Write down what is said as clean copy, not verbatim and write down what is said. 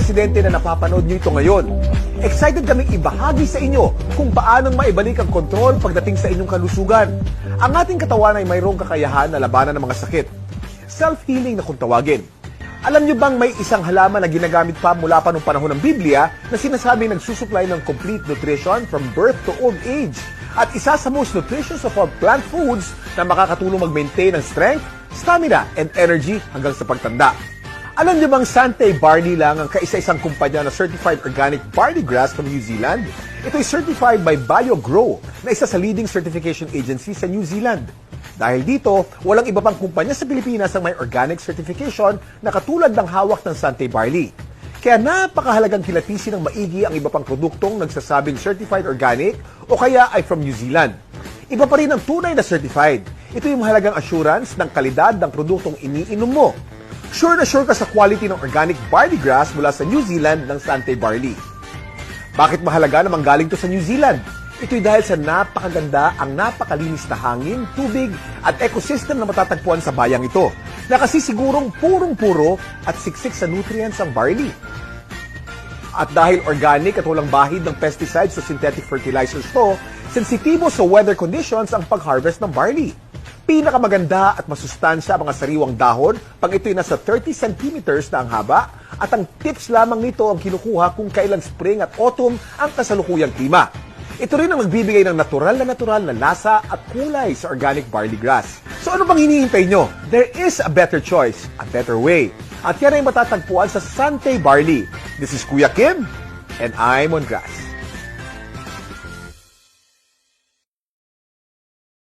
presidente na napapanood nyo ito ngayon. Excited kaming ibahagi sa inyo kung paanong maibalik ang kontrol pagdating sa inyong kalusugan. Ang ating katawan ay mayroong kakayahan na labanan ng mga sakit. Self-healing na kung tawagin. Alam nyo bang may isang halaman na ginagamit pa mula pa noong panahon ng Biblia na sinasabing nagsusupply ng complete nutrition from birth to old age? At isa sa most nutritious of all plant foods na makakatulong mag-maintain ng strength, stamina, and energy hanggang sa pagtanda. Alam niyo bang Sante Barley lang ang kaisa-isang kumpanya na certified organic barley grass from New Zealand? Ito ay certified by BioGrow na isa sa leading certification agency sa New Zealand. Dahil dito, walang iba pang kumpanya sa Pilipinas ang may organic certification na katulad ng hawak ng Sante Barley. Kaya napakahalagang kilatisin ng maigi ang iba pang produktong nagsasabing certified organic o kaya ay from New Zealand. Iba pa rin ang tunay na certified. Ito yung mahalagang assurance ng kalidad ng produktong iniinom mo. Sure na sure ka sa quality ng organic barley grass mula sa New Zealand ng Sante Barley. Bakit mahalaga na manggaling to sa New Zealand? Ito'y dahil sa napakaganda ang napakalinis na hangin, tubig at ecosystem na matatagpuan sa bayang ito na kasi sigurong purong-puro at siksik sa nutrients ang barley. At dahil organic at walang bahid ng pesticides o synthetic fertilizers to, sensitibo sa weather conditions ang pag-harvest ng barley. Pinakamaganda at masustansya ang mga sariwang dahon pag ito'y nasa 30 centimeters na ang haba at ang tips lamang nito ang kinukuha kung kailan spring at autumn ang kasalukuyang klima. Ito rin ang magbibigay ng natural na lasa at kulay sa organic barley grass. So ano bang hinihintay nyo? There is a better choice, a better way. At yan ay matatagpuan sa Sante Barley. This is Kuya Kim, and I'm on grass.